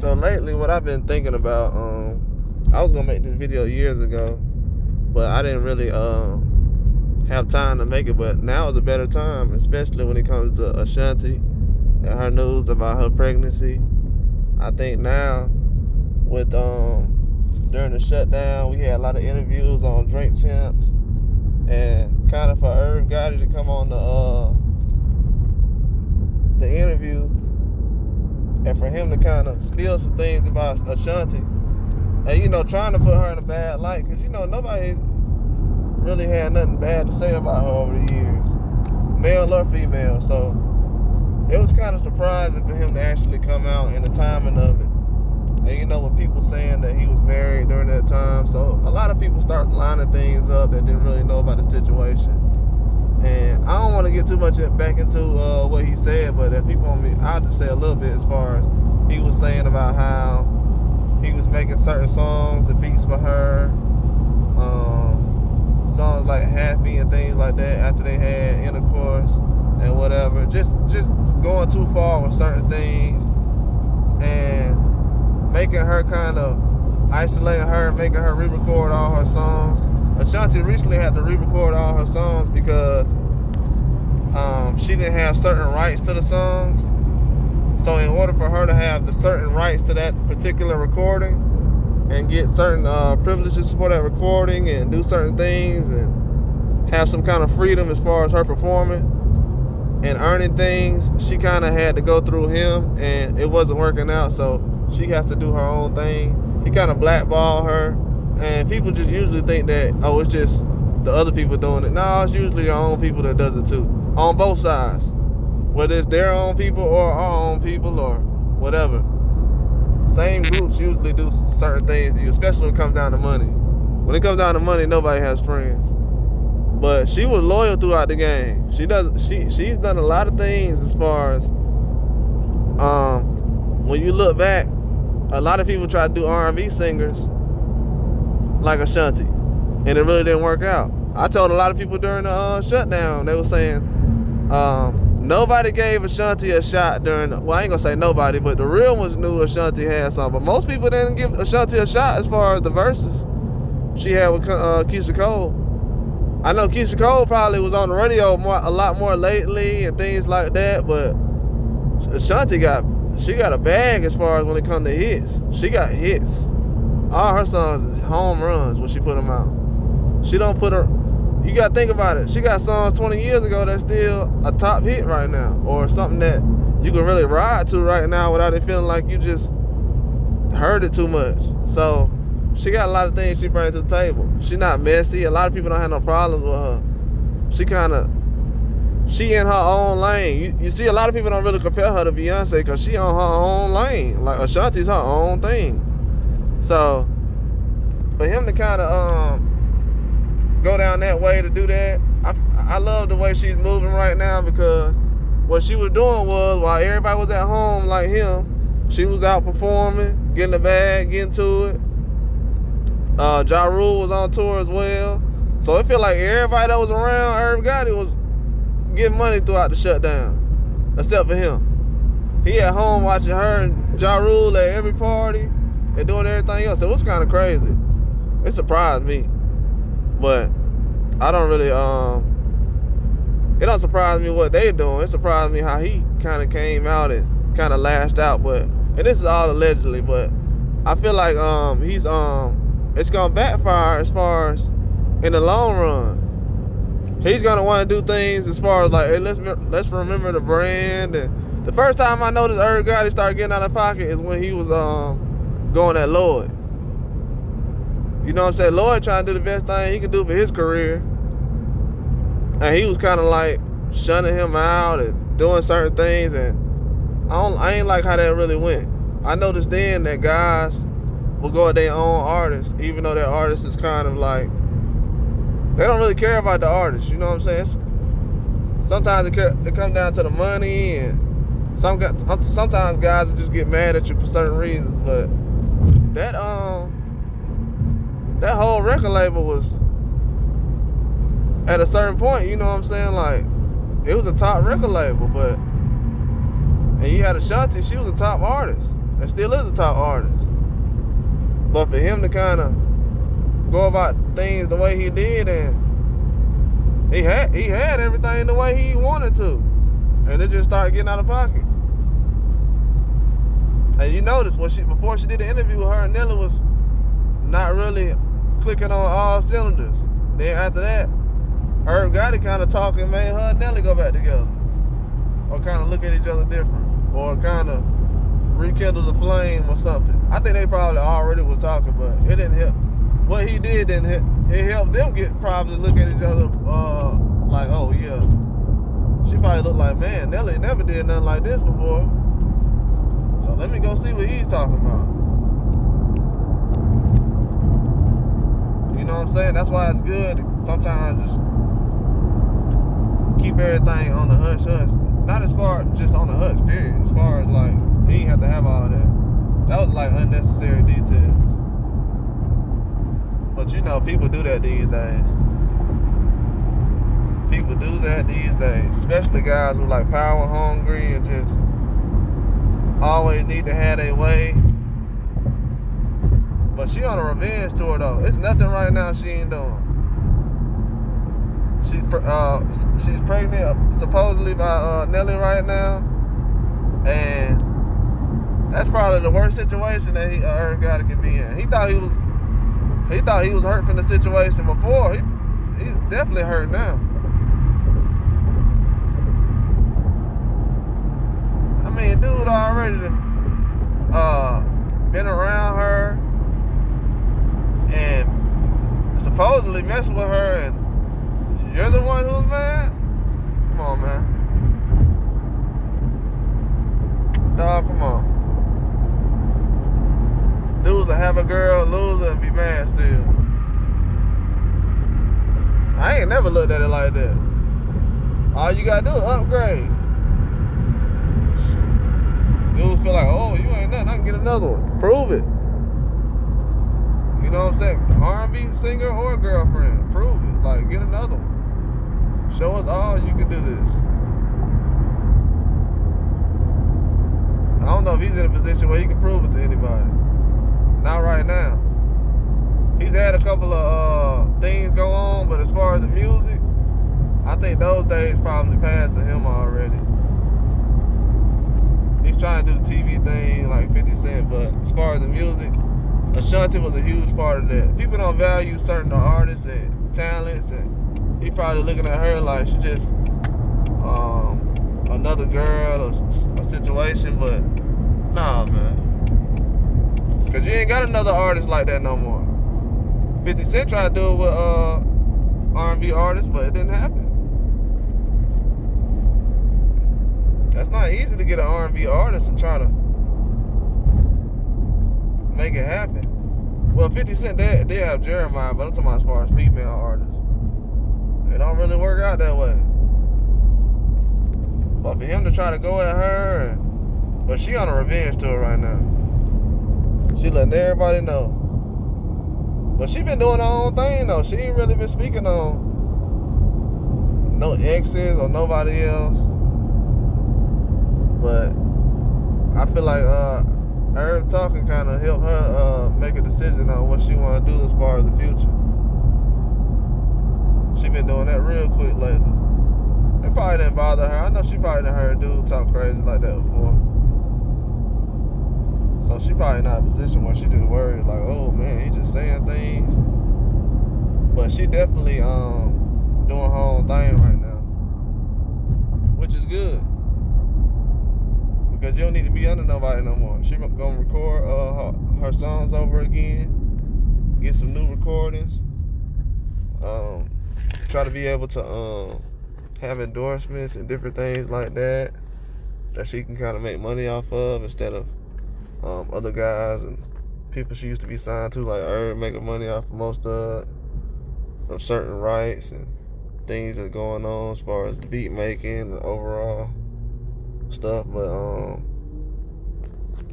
So lately, what I've been thinking about, I was gonna make this video years ago, but I didn't really have time to make it. But now is a better time, especially when it comes to Ashanti and her news about her pregnancy. I think now, with during the shutdown, we had a lot of interviews on Drink Champs, and kind of for Irv Gotti to come on the interview, and for him to kind of spill some things about Ashanti, and trying to put her in a bad light, because nobody really had nothing bad to say about her over the years, male or female. So it was kind of surprising for him to actually come out in the timing of it. And with people saying that he was married during that time, so a lot of people start lining things up that didn't really know about the situation. And I don't want to get too much back into what he said, but if people want me, I'll just say a little bit as far as he was saying about how he was making certain songs and beats for her, songs like Happy and things like that after they had intercourse and whatever. Just going too far with certain things and making her kind of isolating her, making her re-record all her songs. Ashanti recently had to re-record all her songs because she didn't have certain rights to the songs. So in order for her to have the certain rights to that particular recording and get certain privileges for that recording and do certain things and have some kind of freedom as far as her performing and earning things, she kind of had to go through him, and it wasn't working out, so she has to do her own thing. He kind of blackballed her. And people just usually think that, oh, it's just the other people doing it. No, it's usually your own people that does it too. On both sides. Whether it's their own people or our own people or whatever. Same groups usually do certain things to you, especially when it comes down to money. When it comes down to money, nobody has friends. But she was loyal throughout the game. She's done a lot of things as far as when you look back, a lot of people try to do R&B singers like Ashanti, and it really didn't work out. I told a lot of people during the shutdown, they were saying nobody gave Ashanti a shot during well, I ain't gonna say nobody, but the real ones knew Ashanti had something, but most people didn't give Ashanti a shot as far as the verses she had with Keisha Cole. I know Keisha Cole probably was on the radio a lot more lately and things like that, but Ashanti got a bag as far as when it comes to hits. She got hits. All her songs is home runs when she put them out. She don't put her... You got to think about it. She got songs 20 years ago that's still a top hit right now, or something that you can really ride to right now without it feeling like you just heard it too much. So she got a lot of things she brings to the table. She not messy. A lot of people don't have no problems with her. She in her own lane. You see, a lot of people don't really compare her to Beyonce because she on her own lane. Like Ashanti's her own thing. So for him to kind of go down that way to do that, I love the way she's moving right now, because what she was doing was, while everybody was at home like him, she was out performing, getting the bag, getting to it. Ja Rule was on tour as well. So it feel like everybody that was around Irv Gotti was getting money throughout the shutdown, except for him. He at home watching her and Ja Rule at every party and doing everything else. It was kind of crazy. It surprised me. But I don't really, it don't surprise me what they doing. It surprised me how he kind of came out and kind of lashed out. And this is all allegedly, but I feel like it's going to backfire as far as in the long run. He's going to want to do things as far as like, hey, let's remember the brand. And the first time I noticed Irv Gotti started getting out of pocket is when he was going at Lloyd. You know what I'm saying? Lloyd trying to do the best thing he could do for his career. And he was kind of like shunning him out and doing certain things. And I ain't like how that really went. I noticed then that guys will go at their own artists, even though their artist is kind of like, they don't really care about the artist. You know what I'm saying? Sometimes it comes down to the money, and sometimes guys will just get mad at you for certain reasons. But that whole record label was at a certain point, you know what I'm saying? Like, it was a top record label, and you had Ashanti, she was a top artist. and still is a top artist. But for him to kind of go about things the way he did, and he had everything the way he wanted to, and it just started getting out of pocket. And you notice before she did the interview, her and Nelly was not really clicking on all cylinders. Then after that, Herb Gotti kind of talking, made her and Nelly go back together, or kind of look at each other different, or kind of rekindle the flame or something. I think they probably already was talking, but it didn't help. What he did didn't help. It helped them probably look at each other like, oh yeah. She probably looked like, man, Nelly never did nothing like this before. So let me go see what he's talking about. You know what I'm saying? That's why it's good to sometimes just keep everything on the hush. Not as far just on the hush, period. As far as like, he ain't have to have all that. That was like unnecessary details. But you know, people do that these days. People do that these days. Especially guys who like power hungry and just always need to have their way. But she on a revenge tour though. It's nothing right now she ain't doing. She's pregnant supposedly by Nelly right now, and that's probably the worst situation that Herb Gotti could be in. He thought he was hurt from the situation before. He's definitely hurt now. I mean, dude already been around her and supposedly messing with her, and you're the one who's mad? Come on, man. Dog, come on. Dudes will have a girl, lose her, and be mad still. I ain't never looked at it like that. All you gotta do is upgrade. Dudes feel like, oh, you ain't nothing, I can get another one. Prove it. You know what I'm saying? R&B singer or girlfriend, prove it. Like, get another one. Show us all you can do this. I don't know if he's in a position where he can prove it to anybody. Not right now. He's had a couple of things go on, but as far as the music, I think those days probably passed to him already. He's trying to do the TV thing like 50 Cent, but as far as the music, Ashanti was a huge part of that. People don't value certain artists and talents, and he probably looking at her like she just another girl or a situation, but nah, man. Cause you ain't got another artist like that no more. 50 Cent tried to do it with R&B artists, but it didn't happen. That's not easy to get an R&B artist and try to make it happen. Well, 50 Cent, they have Jeremiah, but I'm talking about as far as female artists. It don't really work out that way. But for him to try to go at her, but she on a revenge tour right now. She letting everybody know. But she been doing her own thing though. She ain't really been speaking on no exes or nobody else. But I feel like Herb talking kind of helped her make a decision on what she want to do as far as the future. She been doing that real quick lately. It probably didn't bother her. I know she probably done heard a dude talk crazy like that before. So she probably not in a position where she just worried like, oh man, he just saying things. But she definitely doing her own thing right now, which is good. Because you don't need to be under nobody no more. She gonna record her songs over again, get some new recordings, try to be able to have endorsements and different things like that she can kind of make money off of instead of other guys and people she used to be signed to, like Herb, making money off of most of it, from certain rights and things that's going on as far as the beat making and overall stuff. But I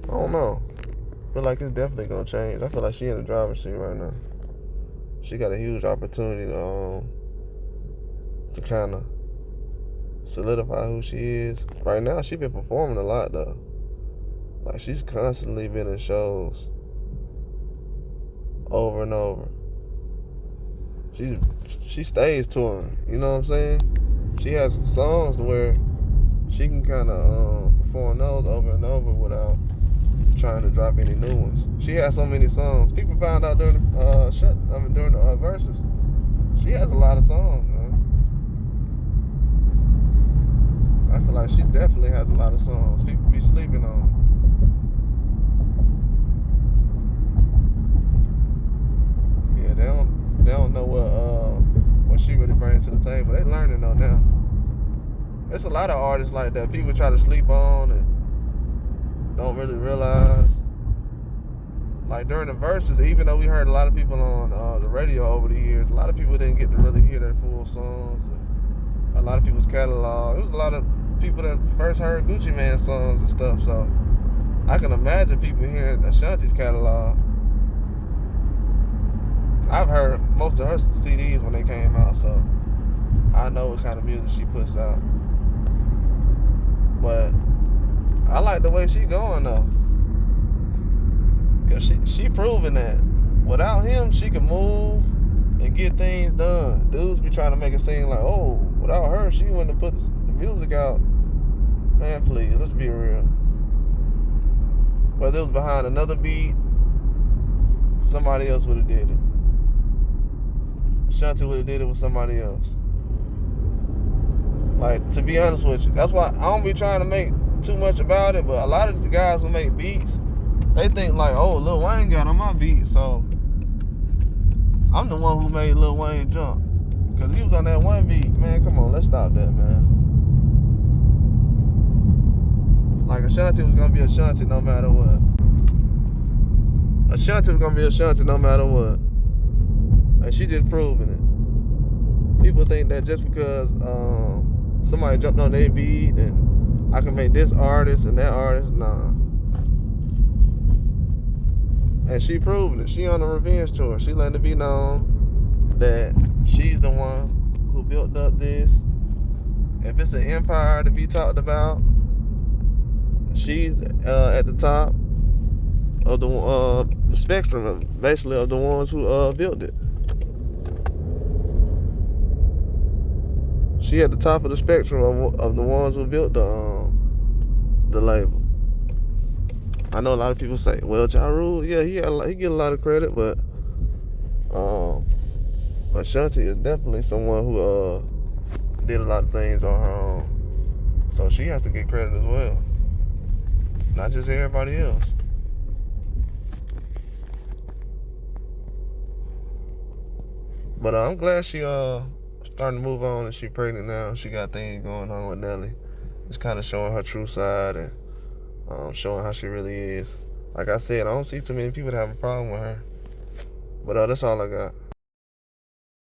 don't know. I feel like it's definitely gonna change. I feel like she in the driver's seat right now. She got a huge opportunity to kind of solidify who she is. Right now, she been performing a lot though. Like, she's constantly been in shows over and over. She stays touring. You know what I'm saying? She has songs where she can kind of perform those over and over without trying to drop any new ones. She has so many songs. People found out during the verses. She has a lot of songs, man. I feel like she definitely has a lot of songs. People be sleeping on her. Yeah, they don't know what she really brings to the table. They learning though now. There's a lot of artists like that. People try to sleep on and don't really realize. Like during the verses, even though we heard a lot of people on the radio over the years, a lot of people didn't get to really hear their full songs. And a lot of people's catalog. It was a lot of people that first heard Gucci Mane songs and stuff. So I can imagine people hearing Ashanti's catalog. I've heard most of her CDs when they came out, so I know what kind of music she puts out. But I like the way she going though, cause she proving that without him she can move and get things done. Dudes be trying to make it seem like, oh, without her she wouldn't have put the music out. Man, please, let's be real. Whether it was behind another beat, somebody else would have did it. Ashanti would have did it with somebody else. Like, to be honest with you, that's why I don't be trying to make too much about it, but a lot of the guys who make beats, they think like, oh, Lil Wayne got on my beat, so I'm the one who made Lil Wayne jump. Because he was on that one beat. Man, come on, let's stop that, man. Like, Ashanti was going to be Ashanti no matter what. Ashanti was going to be Ashanti no matter what. And she just proving it. People think that just because somebody jumped on their beat and I can make this artist and that artist, nah. And she proving it. She on the revenge tour. She letting it be known that she's the one who built up this. If it's an empire to be talked about, she's at the top of the spectrum, basically, of the ones who built it. She at the top of the spectrum of the ones who built the label. I know a lot of people say, well, Ja Rule, yeah, he get a lot of credit, but Ashanti is definitely someone who did a lot of things on her own. So she has to get credit as well. Not just everybody else. But I'm glad she starting to move on and she pregnant now. She got things going on with Nelly. It's kind of showing her true side and showing how she really is. Like I said, I don't see too many people that have a problem with her. But that's all I got.